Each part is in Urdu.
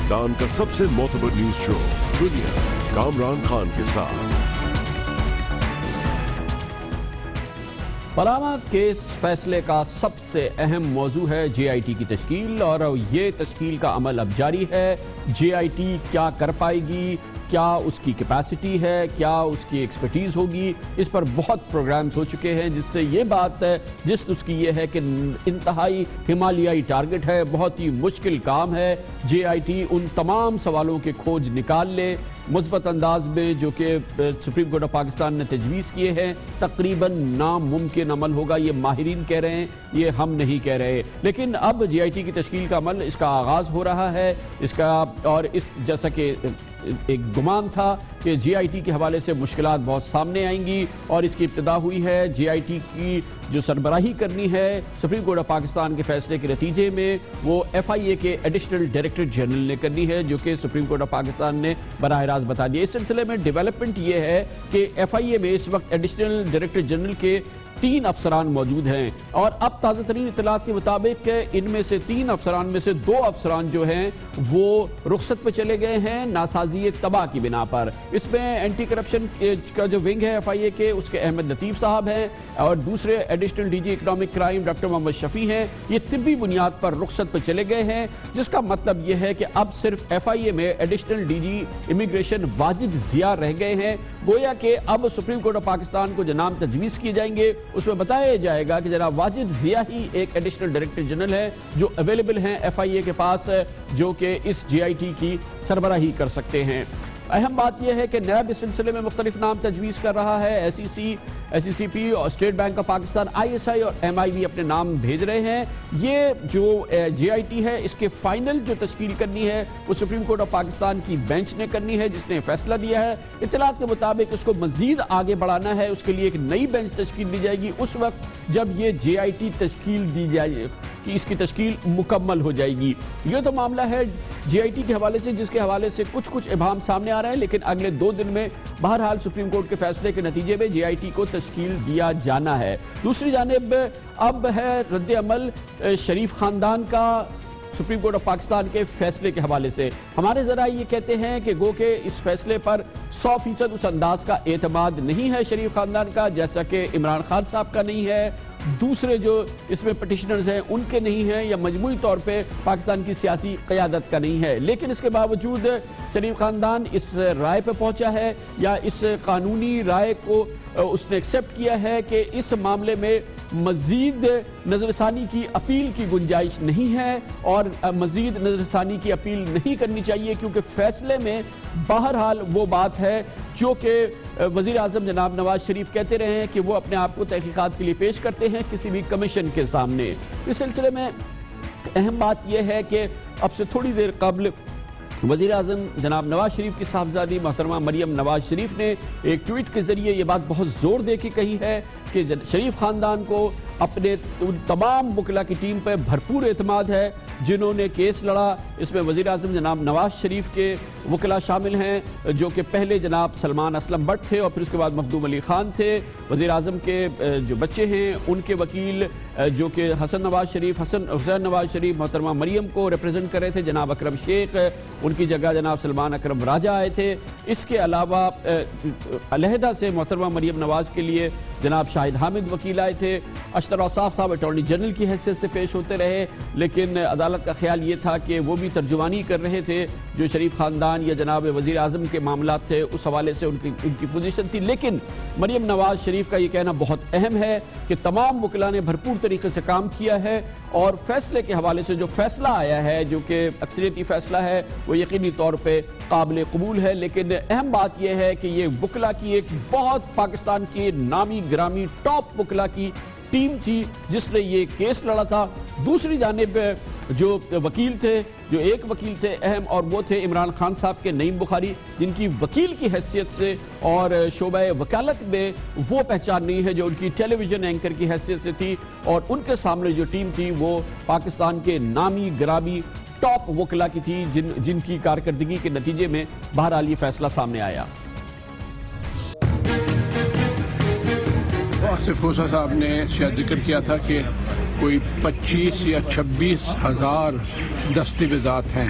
پاکستان کا سب سے معتبر نیوز شو دنیا کامران خان کے ساتھ۔ پاناما کیس فیصلے کا سب سے اہم موضوع ہے جے آئی ٹی کی تشکیل، اور یہ تشکیل کا عمل اب جاری ہے۔ جے آئی ٹی کیا کر پائے گی، کیا اس کی کیپیسٹی ہے، کیا اس کی ایکسپرٹیز ہوگی، اس پر بہت پروگرامز ہو چکے ہیں، جس سے یہ بات جس اس کی یہ ہے کہ انتہائی ہمالیائی ٹارگٹ ہے، بہت ہی مشکل کام ہے۔ جے آئی ٹی ان تمام سوالوں کے کھوج نکال لے مثبت انداز میں جو کہ سپریم کورٹ آف پاکستان نے تجویز کیے ہیں، تقریباً ناممکن عمل ہوگا۔ یہ ماہرین کہہ رہے ہیں، یہ ہم نہیں کہہ رہے، لیکن اب جے آئی ٹی کی تشکیل کا عمل، اس کا آغاز ہو رہا ہے، اس کا، اور اس جیسا کہ ایک گمان تھا کہ جے آئی ٹی کے حوالے سے مشکلات بہت سامنے آئیں گی، اور اس کی ابتدا ہوئی ہے۔ جے آئی ٹی کی جو سربراہی کرنی ہے سپریم کورٹ آف پاکستان کے فیصلے کے نتیجے میں، وہ ایف آئی اے کے ایڈیشنل ڈائریکٹر جنرل نے کرنی ہے، جو کہ سپریم کورٹ آف پاکستان نے براہ راست بتا دیا۔ اس سلسلے میں ڈیولپمنٹ یہ ہے کہ ایف آئی اے میں اس وقت ایڈیشنل ڈائریکٹر جنرل کے 3 افسران موجود ہیں، اور اب تازہ ترین اطلاعات کے مطابق ان میں سے 3 افسران میں سے 2 افسران جو ہیں وہ رخصت پہ چلے گئے ہیں ناسازی تباہ کی بنا پر۔ اس میں اینٹی کرپشن کا جو ونگ ہے ایف آئی اے کے، اس کے احمد لطیف صاحب ہیں، اور دوسرے additional D G economic crime doctor Muhammad Shafi ہیں۔ یہ طبی بنیاد پر رخصت پہ چلے گئے ہیں، جس کا مطلب یہ ہے کہ اب صرف ایف آئی اے میں additional D G immigration Wajid Zia رہ گئے ہیں۔ گویا کہ اب سپریم کورٹ آف پاکستان کو جو نام تجویز کیے جائیں گے اس میں بتایا جائے گا کہ جناب واجد ضیاء ہی ایک ایڈیشنل ڈائریکٹر جنرل ہے جو اویلیبل ہیں ایف آئی اے کے پاس، جو کہ اس جے آئی ٹی کی سربراہی کر سکتے ہیں۔ اہم بات یہ ہے کہ نیب اس سلسلے میں مختلف نام تجویز کر رہا ہے۔ ایس ای سی پی اور state bank of Pakistan, I S I اور ایم آئی بھی اپنے نام بھیج رہے ہیں۔ یہ جو جے آئی ٹی ہے، اس کے فائنل جو تشکیل کرنی ہے وہ سپریم کورٹ آف پاکستان کی بینچ نے کرنی ہے، جس نے فیصلہ دیا ہے۔ اطلاعات کے مطابق اس کو مزید آگے بڑھانا ہے، اس کے لیے ایک نئی بینچ تشکیل دی جائے گی اس وقت جب یہ جے آئی ٹی تشکیل دی جائے کہ اس کی تشکیل مکمل ہو جائے گی۔ یہ تو معاملہ ہے جے آئی ٹی کے حوالے سے، جس کے حوالے سے کچھ ابہام سامنے آ رہے ہیں، لیکن اگلے 2 دن میں بہرحال سپریم کورٹ کے فیصلے کے نتیجے میں جے آئی ٹی کو تشکیل دیا جانا ہے۔ دوسری جانب اب ہے رد عمل شریف خاندان کا سپریم کورٹ آف پاکستان کے فیصلے کے حوالے سے۔ ہمارے ذرائع یہ کہتے ہیں کہ گو کہ اس فیصلے پر 100% اس انداز کا اعتماد نہیں ہے شریف خاندان کا، جیسا کہ عمران خان صاحب کا نہیں ہے، دوسرے جو اس میں پٹیشنرز ہیں ان کے نہیں ہیں، یا مجموعی طور پہ پاکستان کی سیاسی قیادت کا نہیں ہے۔ لیکن اس کے باوجود شریف خاندان اس رائے پہ پہنچا ہے، یا اس قانونی رائے کو اس نے ایکسیپٹ کیا ہے کہ اس معاملے میں مزید نظر ثانی کی اپیل کی گنجائش نہیں ہے، اور مزید نظر ثانی کی اپیل نہیں کرنی چاہیے، کیونکہ فیصلے میں بہرحال وہ بات ہے جو کہ وزیر اعظم جناب نواز شریف کہتے رہے ہیں کہ وہ اپنے آپ کو تحقیقات کے لیے پیش کرتے ہیں کسی بھی کمیشن کے سامنے۔ اس سلسلے میں اہم بات یہ ہے کہ اب سے تھوڑی دیر قبل وزیر اعظم جناب نواز شریف کی صاحبزادی محترمہ مریم نواز شریف نے ایک ٹویٹ کے ذریعے یہ بات بہت زور دے کے کہی ہے کہ شریف خاندان کو اپنے ان تمام وکلاء کی ٹیم پر بھرپور اعتماد ہے جنہوں نے کیس لڑا۔ اس میں وزیر اعظم جناب نواز شریف کے وکلاء شامل ہیں، جو کہ پہلے جناب سلمان اسلم بٹ تھے، اور پھر اس کے بعد مخدوم علی خان تھے۔ وزیر اعظم کے جو بچے ہیں ان کے وکیل جو کہ حسین نواز شریف محترمہ مریم کو ریپرزینٹ کر رہے تھے، جناب اکرم شیخ، ان کی جگہ جناب سلمان اکرم راجہ آئے تھے۔ اس کے علاوہ علیحدہ سے محترمہ مریم نواز کے لیے جناب شاہد حامد وکیل آئے تھے۔ اشتر اوصاف صاحب اٹارنی جنرل کی حیثیت سے پیش ہوتے رہے، لیکن عدالت کا خیال یہ تھا کہ وہ بھی ترجمانی کر رہے تھے جو شریف خاندان یا جناب وزیر اعظم کے معاملات تھے، اس حوالے سے ان کی پوزیشن تھی۔ لیکن مریم نواز شریف کا یہ کہنا بہت اہم ہے کہ تمام وکلاء نے بھرپور طریقے سے کام کیا ہے، اور فیصلے کے حوالے سے جو فیصلہ آیا ہے جو کہ اکثریتی فیصلہ ہے وہ یقینی طور پہ قابل قبول ہے۔ لیکن اہم بات یہ ہے کہ یہ وکلاء کی ایک بہت پاکستان کی نامی گرامی ٹاپ وکلاء کی ٹیم تھی جس نے یہ کیس لڑا تھا۔ دوسری جانب جو وکیل تھے، جو ایک وکیل تھے اہم، اور وہ تھے عمران خان صاحب کے نعیم بخاری، جن کی وکیل کی حیثیت سے اور شعبہ وکالت میں وہ پہچان نہیں ہے جو ان کی ٹیلی ویژن اینکر کی حیثیت سے تھی، اور ان کے سامنے جو ٹیم تھی وہ پاکستان کے نامی گرامی ٹاپ وکلاء کی تھی، جن کی کارکردگی کے نتیجے میں بہرحال یہ فیصلہ سامنے آیا۔ آصف حوصہ صاحب نے شاید ذکر کیا تھا کہ کوئی 25 یا 26 ہزار دستاویزات ہیں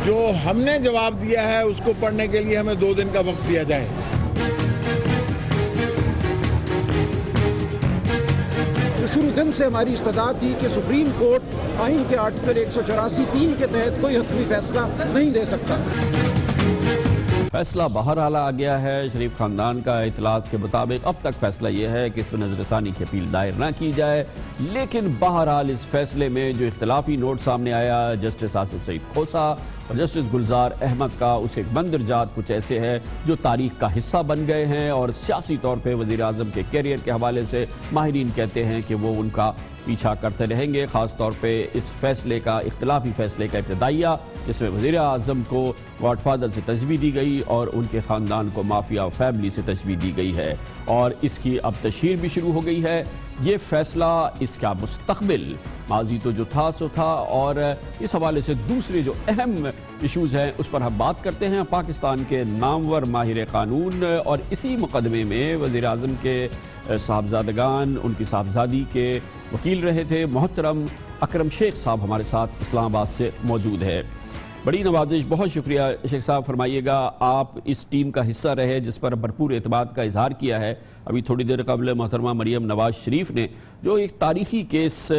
جو ہم نے جواب دیا ہے اس کو پڑھنے کے لیے ہمیں 2 دن کا وقت دیا جائے۔ شروع دن سے ہماری استدعا تھی کہ سپریم کورٹ آئین کے آرٹیکل 184(3) کے تحت کوئی حتمی فیصلہ نہیں دے سکتا۔ فیصلہ بہرحال آ گیا ہے۔ شریف خاندان کا اطلاعات کے مطابق اب تک فیصلہ یہ ہے کہ اس میں نظر ثانی کی اپیل دائر نہ کی جائے، لیکن بہرحال اس فیصلے میں جو اختلافی نوٹ سامنے آیا جسٹس آصف سعید کھوسا اور جسٹس گلزار احمد کا، اس کے مندرجات کچھ ایسے ہیں جو تاریخ کا حصہ بن گئے ہیں، اور سیاسی طور پہ وزیر اعظم کے کیریئر کے حوالے سے ماہرین کہتے ہیں کہ وہ ان کا پیچھا کرتے رہیں گے، خاص طور پہ اس فیصلے کا، اختلافی فیصلے کا ابتدائیہ جس میں وزیر اعظم کو گاڈ فادر سے تشبیہ دی گئی اور ان کے خاندان کو مافیا فیملی سے تشبیہ دی گئی ہے، اور اس کی اب تشہیر بھی شروع ہو گئی ہے۔ یہ فیصلہ، اس کا مستقبل، ماضی تو جو تھا سو تھا، اور اس حوالے سے دوسرے جو اہم ایشوز ہیں اس پر ہم بات کرتے ہیں۔ پاکستان کے نامور ماہر قانون اور اسی مقدمے میں وزیر اعظم کے صاحبزادگان، ان کی صاحبزادی کے وکیل رہے تھے محترم اکرم شیخ صاحب ہمارے ساتھ اسلام آباد سے موجود ہے۔ بڑی نوازش، بہت شکریہ شیخ صاحب۔ فرمائیے گا، آپ اس ٹیم کا حصہ رہے جس پر بھرپور اعتماد کا اظہار کیا ہے۔ ابھی تھوڑی دیر قبل محترمہ مریم نواز شریف نے جو ایک تاریخی کیس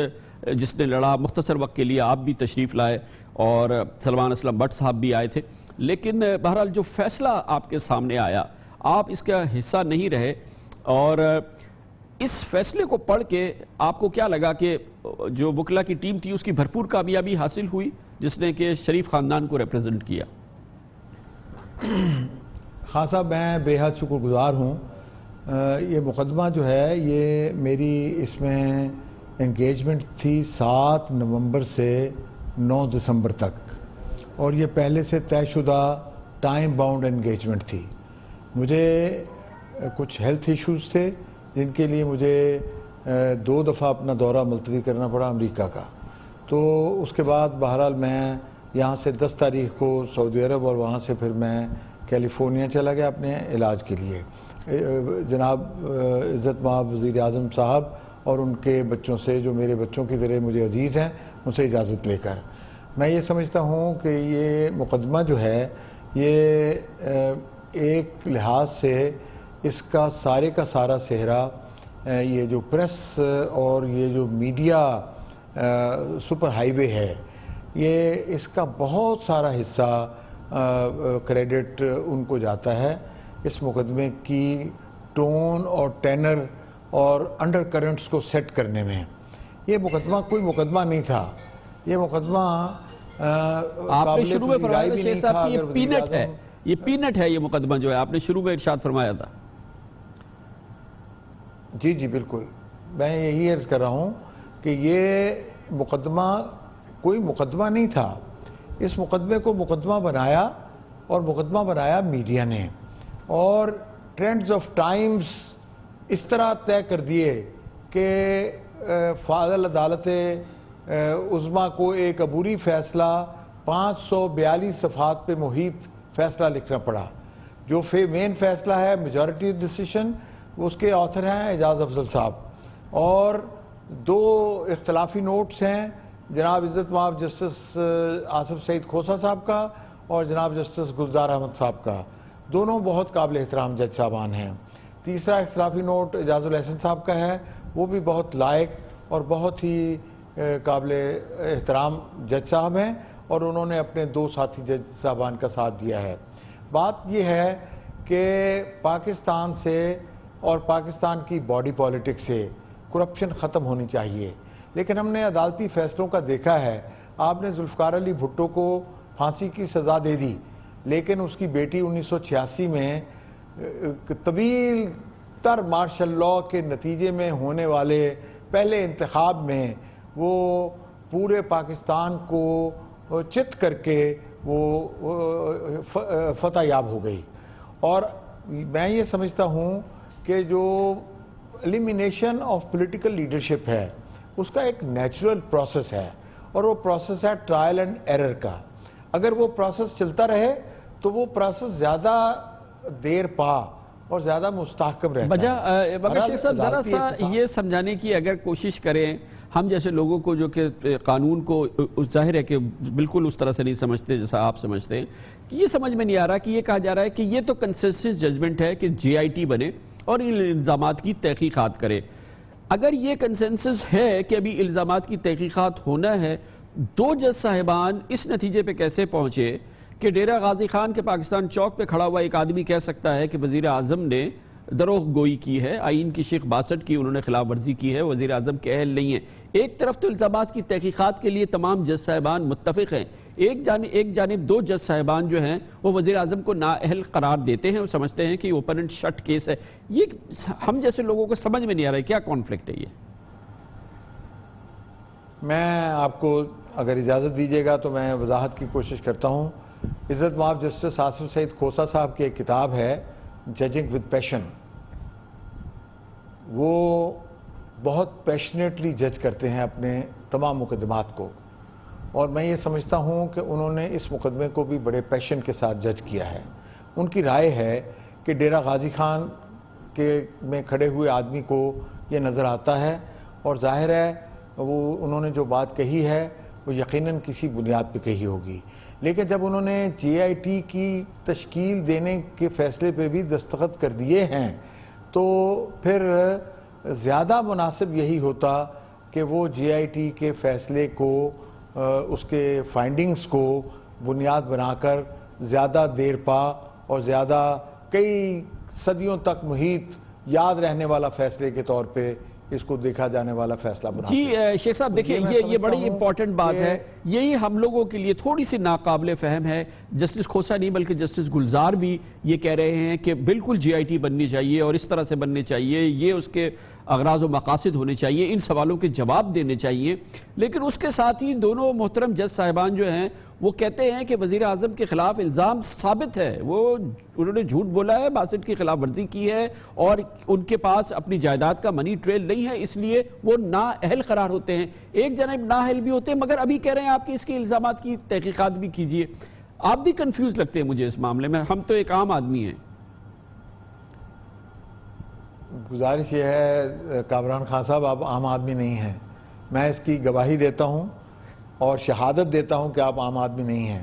جس نے لڑا، مختصر وقت کے لیے آپ بھی تشریف لائے اور سلمان اسلم بٹ صاحب بھی آئے تھے، لیکن بہرحال جو فیصلہ آپ کے سامنے آیا، آپ اس کا حصہ نہیں رہے، اور اس فیصلے کو پڑھ کے آپ کو کیا لگا کہ جو وکلا کی ٹیم تھی اس کی بھرپور کامیابی حاصل ہوئی جس نے کہ شریف خاندان کو ریپریزنٹ کیا؟ خان صاحب، میں بے حد شکر گزار ہوں۔ یہ مقدمہ جو ہے، یہ میری اس میں انگیجمنٹ تھی 7 نومبر سے 9 دسمبر تک، اور یہ پہلے سے طے شدہ ٹائم باؤنڈ انگیجمنٹ تھی۔ مجھے کچھ ہیلتھ ایشوز تھے جن کے لیے مجھے 2 دفعہ اپنا دورہ ملتوی کرنا پڑا امریکہ کا، تو اس کے بعد بہرحال میں یہاں سے 10 تاریخ کو سعودی عرب، اور وہاں سے پھر میں کیلیفورنیا چلا گیا اپنے علاج کے لیے، جناب عزت مآب وزیر اعظم صاحب اور ان کے بچوں سے، جو میرے بچوں کی طرح مجھے عزیز ہیں، ان سے اجازت لے کر۔ میں یہ سمجھتا ہوں کہ یہ مقدمہ جو ہے، یہ ایک لحاظ سے اس کا سارا صحرا، یہ جو پریس اور یہ جو میڈیا سپر ہائی وے ہے، یہ اس کا بہت سارا حصہ کریڈٹ ان کو جاتا ہے اس مقدمے کی ٹون اور ٹینر اور انڈر کرنٹس کو سیٹ کرنے میں۔ یہ مقدمہ کوئی مقدمہ نہیں تھا، یہ مقدمہ آپ نے شروع میں فرمایا تھا شیخ صاحب کہ یہ پینٹ ہے، یہ پینٹ ہے، یہ مقدمہ جو ہے آپ نے شروع میں ارشاد فرمایا تھا۔ جی جی بالکل، میں یہی عرض کر رہا ہوں کہ یہ مقدمہ کوئی مقدمہ نہیں تھا۔ اس مقدمے کو مقدمہ بنایا، اور مقدمہ بنایا میڈیا نے، اور ٹرینڈز آف ٹائمز اس طرح طے کر دیے کہ فاضل عدالت عظمیٰ کو ایک عبوری فیصلہ 542 صفحات پہ محیط فیصلہ لکھنا پڑا۔ جو مین فیصلہ ہے میجورٹی ڈیسیشن، اس کے آتھر ہیں اعجاز افضل صاحب، اور 2 اختلافی نوٹس ہیں جناب عزت مآب جسٹس آصف سعید کھوسا صاحب کا اور جناب جسٹس گلزار احمد صاحب کا، دونوں بہت قابل احترام جج صاحبان ہیں۔ تیسرا اختلافی نوٹ اعجاز الحسن صاحب کا ہے، وہ بھی بہت لائق اور بہت ہی قابل احترام جج صاحب ہیں، اور انہوں نے اپنے 2 ساتھی جج صاحبان کا ساتھ دیا ہے۔ بات یہ ہے کہ پاکستان سے اور پاکستان کی باڈی پالیٹکس سے کرپشن ختم ہونی چاہیے، لیکن ہم نے عدالتی فیصلوں کا دیکھا ہے۔ آپ نے ذوالفقار علی بھٹو کو پھانسی کی سزا دے دی، لیکن اس کی بیٹی 1986 میں طویل تر مارشل لاء کے نتیجے میں ہونے والے پہلے انتخاب میں وہ پورے پاکستان کو چت کر کے وہ فتح یاب ہو گئی۔ اور میں یہ سمجھتا ہوں کہ جو ایلیمینیشن آف پولیٹیکل لیڈرشپ ہے، اس کا ایک نیچرل پروسیس ہے، اور وہ پروسیس ہے ٹرائل اینڈ ایرر کا۔ اگر وہ پروسیس چلتا رہے تو وہ پروسیس زیادہ دیر پا اور زیادہ مستحکم رہتا ہے۔ مگر شیخ صاحب ذرا سا یہ سمجھانے کی اگر کوشش کریں، ہم جیسے لوگوں کو جو کہ قانون کو ظاہر ہے کہ بالکل اس طرح سے نہیں سمجھتے جیسا آپ سمجھتے ہیں، یہ سمجھ میں نہیں آ رہا کہ یہ کہا جا رہا ہے کہ یہ تو کنسنسس ججمنٹ ہے کہ جے آئی ٹی بنے اور ان الزامات کی تحقیقات کرے۔ اگر یہ کنسنسس ہے کہ ابھی الزامات کی تحقیقات ہونا ہے، دو جج صاحبان اس نتیجے پہ کیسے پہنچے کہ ڈیرہ غازی خان کے پاکستان چوک پہ کھڑا ہوا ایک آدمی کہہ سکتا ہے کہ وزیر اعظم نے دروغ گوئی کی ہے، آئین کی شق 62 کی انہوں نے خلاف ورزی کی ہے، وزیر اعظم کے اہل نہیں ہیں۔ ایک طرف تو الزامات کی تحقیقات کے لیے تمام جج صاحبان متفق ہیں، ایک جانب دو جج صاحبان جو ہیں وہ وزیر اعظم کو نااہل قرار دیتے ہیں اور سمجھتے ہیں کہ یہ اوپن اینڈ شٹ کیس ہے۔ یہ ہم جیسے لوگوں کو سمجھ میں نہیں آ رہا ہے کیا کانفلکٹ ہے یہ؟ میں آپ کو اگر اجازت دیجیے گا تو میں وضاحت کی کوشش کرتا ہوں۔ عزت مآب جسٹس آصف سعید کھوسہ صاحب کی ایک کتاب ہے ججنگ ود پیشن، وہ بہت پیشنیٹلی جج کرتے ہیں اپنے تمام مقدمات کو، اور میں یہ سمجھتا ہوں کہ انہوں نے اس مقدمے کو بھی بڑے پیشن کے ساتھ جج کیا ہے۔ ان کی رائے ہے کہ ڈیرہ غازی خان میں کھڑے ہوئے آدمی کو یہ نظر آتا ہے، اور ظاہر ہے وہ انہوں نے جو بات کہی ہے وہ یقیناً کسی بنیاد پہ کہی ہوگی، لیکن جب انہوں نے جے آئی ٹی کی تشکیل دینے کے فیصلے پہ بھی دستخط کر دیے ہیں تو پھر زیادہ مناسب یہی ہوتا کہ وہ جے آئی ٹی کے فیصلے کو، اس کے فائنڈنگز کو بنیاد بنا کر زیادہ دیر پا اور زیادہ کئی صدیوں تک محیط یاد رہنے والا فیصلے کے طور پہ اس کو دیکھا جانے والا فیصلہ بنا۔ جی شیخ صاحب دیکھیں یہ بڑی امپورٹنٹ بات ہے، یہی ہم لوگوں کے لیے تھوڑی سی ناقابل فہم ہے۔ جسٹس کھوسہ نہیں بلکہ جسٹس گلزار بھی یہ کہہ رہے ہیں کہ بالکل جے آئی ٹی بننی چاہیے اور اس طرح سے بننے چاہیے، یہ اس کے اغراض و مقاصد ہونے چاہیے، ان سوالوں کے جواب دینے چاہیے، لیکن اس کے ساتھ ہی دونوں محترم جج صاحبان جو ہیں وہ کہتے ہیں کہ وزیر اعظم کے خلاف الزام ثابت ہے، انہوں نے جھوٹ بولا ہے، 62 کی خلاف ورزی کی ہے اور ان کے پاس اپنی جائیداد کا منی ٹریل نہیں ہے، اس لیے وہ نااہل قرار ہوتے ہیں۔ ایک جانب نااہل بھی ہوتے ہیں مگر ابھی کہہ رہے ہیں آپ کہ اس کے الزامات کی تحقیقات بھی کیجئے۔ آپ بھی کنفیوز لگتے ہیں مجھے اس معاملے میں، ہم تو ایک عام آدمی ہیں۔ گزارش یہ ہے کامران خان صاحب، آپ عام آدمی نہیں ہیں، میں اس کی گواہی دیتا ہوں اور شہادت دیتا ہوں کہ آپ عام آدمی نہیں ہیں،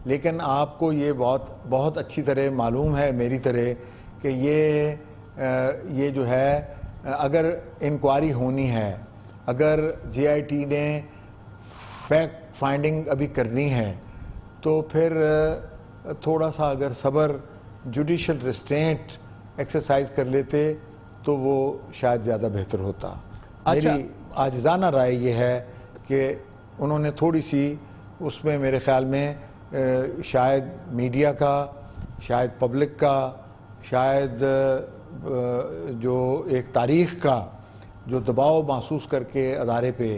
لیکن آپ کو یہ بہت اچھی طرح معلوم ہے میری طرح کہ یہ جو ہے اگر انکوائری ہونی ہے، اگر جے آئی ٹی نے فیکٹ فائنڈنگ ابھی کرنی ہے تو پھر تھوڑا سا اگر صبر، جوڈیشل ریسٹرینٹ ایکسرسائز کر لیتے تو وہ شاید زیادہ بہتر ہوتا۔ میری عاجزانہ رائے یہ ہے کہ انہوں نے تھوڑی سی اس میں میرے خیال میں شاید میڈیا کا، شاید پبلک کا، شاید جو ایک تاریخ کا جو دباؤ محسوس کر کے ادارے پہ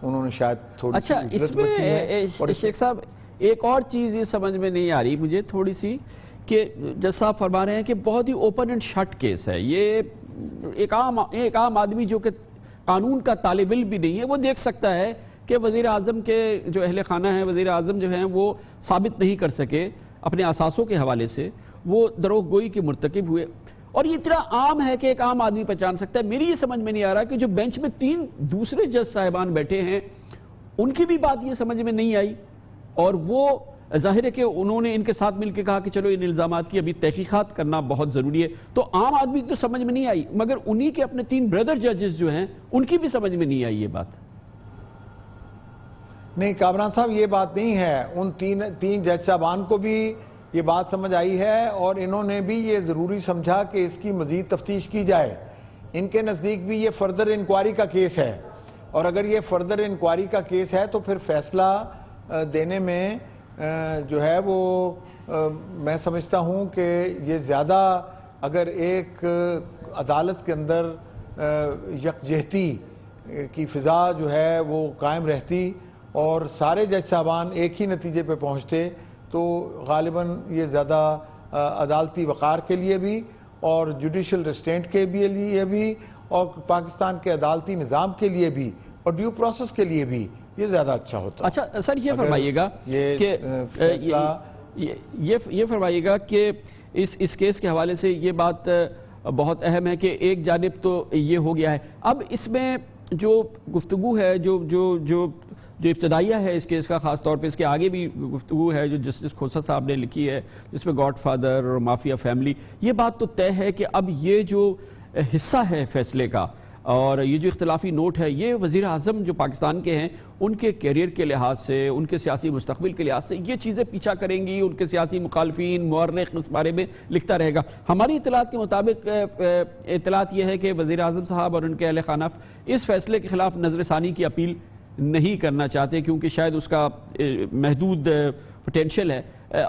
انہوں نے شاید تھوڑی سی اس میں شیخ صاحب ایک اور چیز یہ سمجھ میں نہیں آ رہی مجھے تھوڑی سی کہ جج صاحب فرما رہے ہیں کہ بہت ہی اوپن اینڈ شٹ کیس ہے، یہ ایک عام آدمی جو کہ قانون کا طالب علم بھی نہیں ہے وہ دیکھ سکتا ہے کہ وزیر اعظم کے جو اہل خانہ ہیں، وزیر اعظم جو ہیں وہ ثابت نہیں کر سکے اپنے اثاثوں کے حوالے سے، وہ دروغ گوئی کے مرتکب ہوئے، اور یہ اتنا عام ہے کہ ایک عام آدمی پہچان سکتا ہے۔ میری یہ سمجھ میں نہیں آ رہا کہ جو بینچ میں 3 دوسرے جج صاحبان بیٹھے ہیں ان کی بھی بات یہ سمجھ میں نہیں آئی، اور وہ ظاہر ہے کہ انہوں نے ان کے ساتھ مل کے کہا کہ چلو ان الزامات کی ابھی تحقیقات کرنا بہت ضروری ہے، تو عام آدمی تو سمجھ میں نہیں آئی، مگر انہی کے اپنے 3 بردر ججز جو ہیں ان کی بھی سمجھ میں نہیں آئی یہ بات۔ نہیں کامران صاحب یہ بات نہیں ہے، ان 3 جج صاحبان کو بھی یہ بات سمجھ آئی ہے اور انہوں نے بھی یہ ضروری سمجھا کہ اس کی مزید تفتیش کی جائے۔ ان کے نزدیک بھی یہ فردر انکوائری کا کیس ہے، اور اگر یہ فردر انکوائری کا کیس ہے تو پھر فیصلہ دینے میں جو ہے وہ میں سمجھتا ہوں کہ یہ زیادہ اگر ایک عدالت کے اندر یکجہتی کی فضا جو ہے وہ قائم رہتی اور سارے جج صاحبان ایک ہی نتیجے پہ پہنچتے تو غالباً یہ زیادہ عدالتی وقار کے لیے بھی اور جوڈیشل ریسٹرینٹ کے لیے بھی اور پاکستان کے عدالتی نظام کے لیے بھی اور ڈیو پروسیس کے لیے بھی یہ زیادہ اچھا ہوتا۔ اچھا سر یہ فرمائیے گا کہ یہ فرمائیے گا کہ اس کیس کے حوالے سے یہ بات بہت اہم ہے کہ ایک جانب تو یہ ہو گیا ہے، اب اس میں جو گفتگو ہے جو ابتدائیہ ہے اس کیس کا، خاص طور پہ اس کے آگے بھی گفتگو ہے جو جسٹس کھوسا صاحب نے لکھی ہے جس میں گاڈ فادر اور مافیا فیملی، یہ بات تو طے ہے کہ اب یہ جو حصہ ہے فیصلے کا اور یہ جو اختلافی نوٹ ہے یہ وزیر اعظم جو پاکستان کے ہیں ان کے کیریئر کے لحاظ سے، ان کے سیاسی مستقبل کے لحاظ سے یہ چیزیں پیچھا کریں گی، ان کے سیاسی مخالفین مورخ اس بارے میں لکھتا رہے گا۔ ہماری اطلاعات کے مطابق اطلاعات یہ ہے کہ وزیر اعظم صاحب اور ان کے اہل خانہ اس فیصلے کے خلاف نظر ثانی کی اپیل نہیں کرنا چاہتے کیونکہ شاید اس کا محدود پوٹینشل ہے،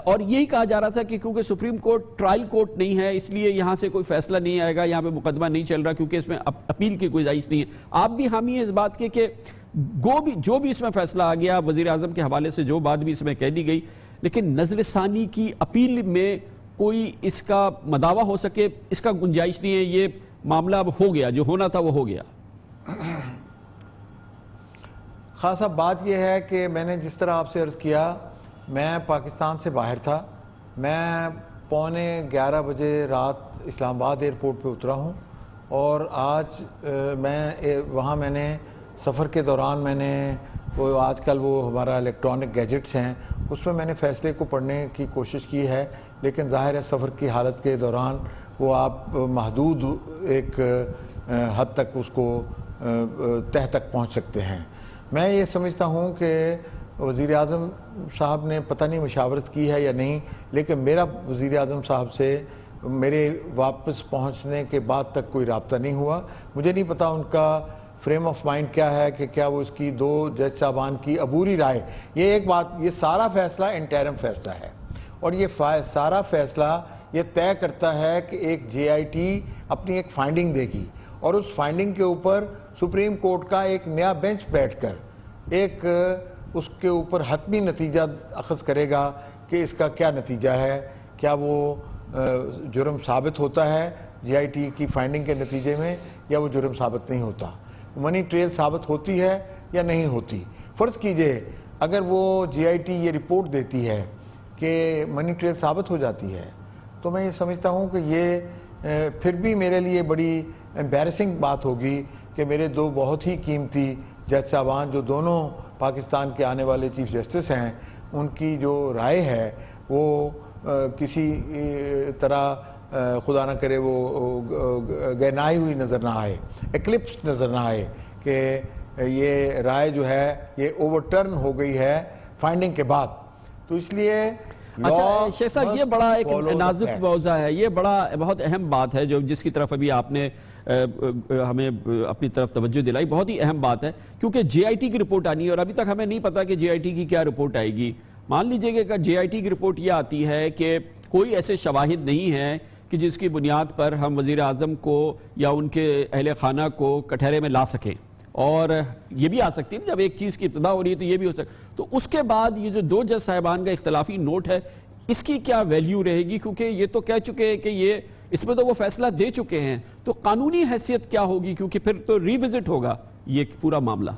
اور یہی کہا جا رہا تھا کہ کیونکہ سپریم کورٹ ٹرائل کورٹ نہیں ہے اس لیے یہاں سے کوئی فیصلہ نہیں آئے گا، یہاں پہ مقدمہ نہیں چل رہا کیونکہ اس میں اپیل کی گنجائش نہیں ہے۔ آپ بھی حامی ہیں اس بات کے کہ جو بھی اس میں فیصلہ آ گیا وزیر اعظم کے حوالے سے جو بات بھی اس میں کہہ دی گئی، لیکن نظر ثانی کی اپیل میں کوئی اس کا مداوع ہو سکے اس کا گنجائش نہیں ہے، یہ معاملہ اب ہو گیا، جو ہونا تھا وہ ہو گیا۔ خاص اب بات یہ ہے کہ میں نے جس طرح آپ سے عرض کیا میں پاکستان سے باہر تھا، میں 11:15 بجے رات اسلام آباد ایئرپورٹ پہ اترا ہوں، اور آج میں نے سفر کے دوران میں نے وہ آج کل وہ ہمارا الیکٹرانک گیجٹس ہیں اس میں میں نے فیصلے کو پڑھنے کی کوشش کی ہے، لیکن ظاہر ہے سفر کی حالت کے دوران وہ آپ محدود ایک حد تک اس کو تہ تک پہنچ سکتے ہیں۔ میں یہ سمجھتا ہوں کہ وزیر اعظم صاحب نے پتہ نہیں مشاورت کی ہے یا نہیں، لیکن میرا وزیر اعظم صاحب سے میرے واپس پہنچنے کے بعد تک کوئی رابطہ نہیں ہوا۔ مجھے نہیں پتا ان کا فریم آف مائنڈ کیا ہے کہ کیا وہ اس کی 2 جج صاحبان کی عبوری رائے، یہ ایک بات، یہ سارا فیصلہ انٹرم فیصلہ ہے اور یہ سارا فیصلہ یہ طے کرتا ہے کہ ایک JIT اپنی ایک فائنڈنگ دے گی اور اس فائنڈنگ کے اوپر سپریم کورٹ کا ایک نیا بینچ بیٹھ کر ایک اس کے اوپر حتمی نتیجہ اخذ کرے گا کہ اس کا کیا نتیجہ ہے، کیا وہ جرم ثابت ہوتا ہے JIT کی فائنڈنگ کے نتیجے میں یا وہ جرم ثابت نہیں ہوتا، منی ٹریل ثابت ہوتی ہے یا نہیں ہوتی۔ فرض کیجئے اگر وہ JIT یہ رپورٹ دیتی ہے کہ منی ٹریل ثابت ہو جاتی ہے تو میں یہ سمجھتا ہوں کہ یہ پھر بھی میرے لیے بڑی امبیرسنگ بات ہوگی کہ میرے 2 بہت ہی قیمتی جج صاحبان جو دونوں پاکستان کے آنے والے چیف جسٹس ہیں ان کی جو رائے ہے وہ کسی طرح خدا نہ کرے وہ گہنائی ہوئی نظر نہ آئے، ایکلپس نظر نہ آئے کہ یہ رائے جو ہے یہ اوور ٹرن ہو گئی ہے فائنڈنگ کے بعد۔ تو اس لیے اچھا شیخ صاحب، یہ بڑا ایک نازک موضوع ہے، یہ بہت اہم بات ہے جس کی طرف ابھی آپ نے ہمیں اپنی طرف توجہ دلائی، بہت ہی اہم بات ہے کیونکہ JIT کی رپورٹ آنی ہے اور ابھی تک ہمیں نہیں پتا کہ JIT کی کیا رپورٹ آئے گی۔ مان لیجئے کہ اگر JIT کی رپورٹ یہ آتی ہے کہ کوئی ایسے شواہد نہیں ہے کہ جس کی بنیاد پر ہم وزیر اعظم کو یا ان کے اہل خانہ کو کٹہرے میں لا سکیں، اور یہ بھی آ سکتی ہے جب ایک چیز کی ابتدا ہو رہی ہے تو یہ بھی ہو سکتا ہے، تو اس کے بعد یہ جو 2 جج صاحبان کا اختلافی نوٹ ہے اس کی کیا ویلیو رہے گی، کیونکہ یہ تو کہہ چکے ہیں کہ یہ اس میں تو وہ فیصلہ دے چکے ہیں، تو قانونی حیثیت کیا ہوگی، کیونکہ پھر تو ری وزٹ ہوگا یہ پورا معاملہ۔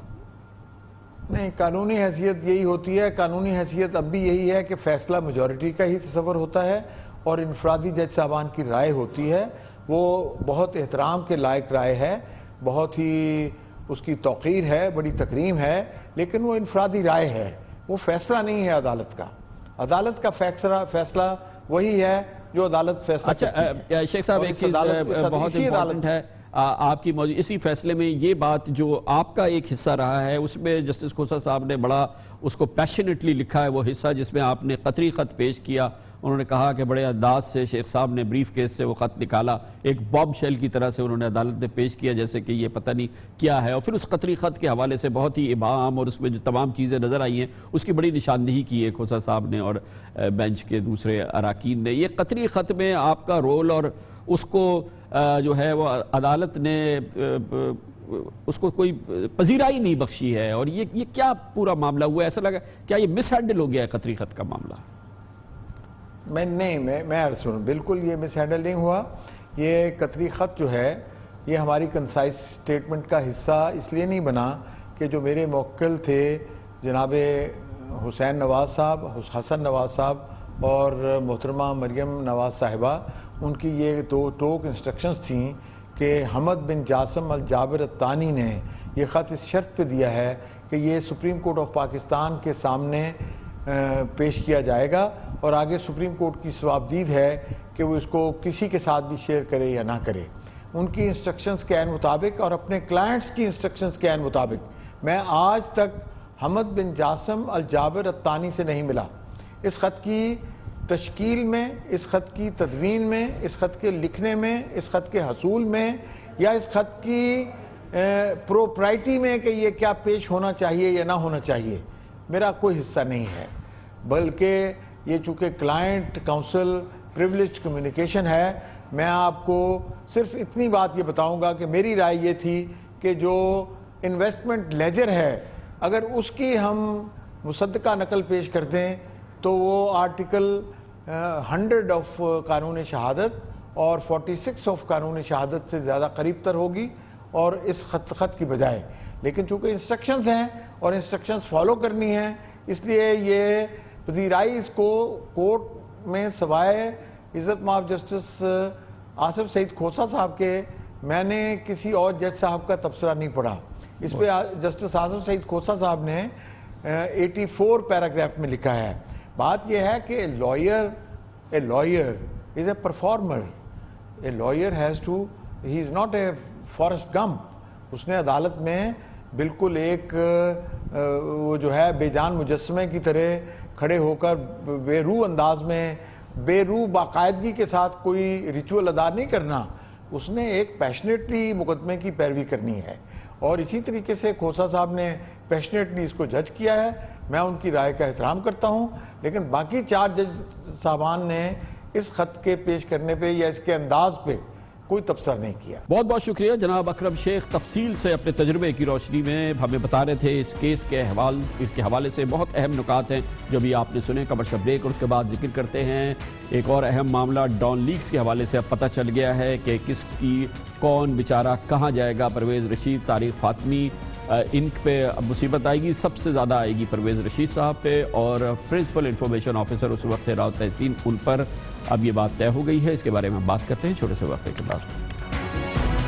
نہیں، قانونی حیثیت یہی ہوتی ہے، قانونی حیثیت اب بھی یہی ہے کہ فیصلہ میجورٹی کا ہی تصور ہوتا ہے اور انفرادی جج صاحبان کی رائے ہوتی ہے، وہ بہت احترام کے لائق رائے ہے، بہت ہی اس کی توقیر ہے، بڑی تکریم ہے، لیکن وہ انفرادی رائے ہے، وہ فیصلہ نہیں ہے عدالت کا۔ عدالت کا فیصلہ وہی ہے جو عدالت فیصلہ کرتی ہے۔ اچھا شیخ صاحب، ایک چیز بہت امپورٹنٹ ہے آپ کی موجود اسی فیصلے میں، یہ بات جو آپ کا ایک حصہ رہا ہے اس میں جسٹس کھوسا صاحب نے بڑا اس کو پیشنیٹلی لکھا ہے، وہ حصہ جس میں آپ نے قطری خط پیش کیا، انہوں نے کہا کہ بڑے انداز سے شیخ صاحب نے بریف کیس سے وہ خط نکالا، ایک باب شیل کی طرح سے انہوں نے عدالت میں پیش کیا جیسے کہ یہ پتہ نہیں کیا ہے، اور پھر اس قطری خط کے حوالے سے بہت ہی ابہام اور اس میں جو تمام چیزیں نظر آئی ہیں اس کی بڑی نشاندہی کی ہے کھوسا صاحب نے اور بینچ کے دوسرے اراکین نے۔ یہ قطری خط میں آپ کا رول اور اس کو جو ہے وہ عدالت نے اس کو کوئی پذیرائی نہیں بخشی ہے، اور یہ کیا پورا معاملہ ہوا ہے؟ ایسا لگا کیا یہ مس ہینڈل ہو گیا ہے قطری خط کا معاملہ؟ میں عرض سنوں، بالکل یہ مس ہینڈل نہیں ہوا۔ یہ قطری خط جو ہے یہ ہماری کنسائز سٹیٹمنٹ کا حصہ اس لیے نہیں بنا کہ جو میرے موکل تھے جناب حسین نواز صاحب، حسن نواز صاحب اور محترمہ مریم نواز صاحبہ، ان کی یہ 2 ٹوک انسٹرکشنز تھیں کہ حمد بن جاسم الجابر الثانی نے یہ خط اس شرط پہ دیا ہے کہ یہ سپریم کورٹ آف پاکستان کے سامنے پیش کیا جائے گا اور آگے سپریم کورٹ کی ثوابدید ہے کہ وہ اس کو کسی کے ساتھ بھی شیئر کرے یا نہ کرے. ان کی انسٹرکشنز کے عین مطابق اور اپنے کلائنٹس کی انسٹرکشنز کے عین مطابق میں آج تک حمد بن جاسم الجابر الطانی سے نہیں ملا. اس خط کی تشکیل میں، اس خط کی تدوین میں، اس خط کے لکھنے میں، اس خط کے حصول میں یا اس خط کی پروپرائٹی میں کہ یہ کیا پیش ہونا چاہیے یا نہ ہونا چاہیے میرا کوئی حصہ نہیں ہے. بلکہ یہ چونکہ کلائنٹ کاؤنسل پریولیجڈ کمیونیکیشن ہے، میں آپ کو صرف اتنی بات یہ بتاؤں گا کہ میری رائے یہ تھی کہ جو انویسٹمنٹ لیجر ہے اگر اس کی ہم مصدقہ نقل پیش کر دیں تو وہ آرٹیکل 100 آف قانون شہادت اور 46 آف قانون شہادت سے زیادہ قریب تر ہوگی اور اس خط کی بجائے. لیکن چونکہ انسٹرکشنز ہیں اور انسٹرکشنز فالو کرنی ہیں، اس لیے یہ وزیرائی اس کو کورٹ میں سوائے عزت مآب جسٹس آصف سعید کھوسہ صاحب کے میں نے کسی اور جج صاحب کا تبصرہ نہیں پڑھا. اس پہ جسٹس آصف سعید کھوسہ صاحب نے 84 پیراگراف میں لکھا ہے. بات یہ ہے کہ a lawyer is a performer. A lawyer he is not a Forrest Gump. اس نے عدالت میں بالکل ایک وہ جو ہے بے جان مجسمے کی طرح کھڑے ہو کر بے روح انداز میں بے روح باقاعدگی کے ساتھ کوئی ریچول ادا نہیں کرنا. اس نے ایک پیشنیٹلی مقدمے کی پیروی کرنی ہے اور اسی طریقے سے کھوسہ صاحب نے پیشنیٹلی اس کو جج کیا ہے. میں ان کی رائے کا احترام کرتا ہوں، لیکن باقی 4 جج صاحبان نے اس خط کے پیش کرنے پہ یا اس کے انداز پہ کوئی تبصرہ نہیں کیا. بہت بہت شکریہ جناب اکرم شیخ، تفصیل سے اپنے تجربے کی روشنی میں ہمیں بتا رہے تھے. اس کیس کے حوالے سے بہت اہم نکات ہیں جو بھی آپ نے سنے. کمرشل بریک اور اس کے بعد ذکر کرتے ہیں ایک اور اہم معاملہ ڈان لیکس کے حوالے سے. اب پتہ چل گیا ہے کہ کس کی کون بیچارہ کہاں جائے گا. پرویز رشید، طارق فاطمی، ان پہ اب مصیبت آئے گی. سب سے زیادہ آئے گی پرویز رشید صاحب پہ اور پرنسپل انفارمیشن آفیسر اس وقت راؤ تحسین، ان پر اب یہ بات طے ہو گئی ہے. اس کے بارے میں بات کرتے ہیں چھوٹے سے وقفے کے بعد.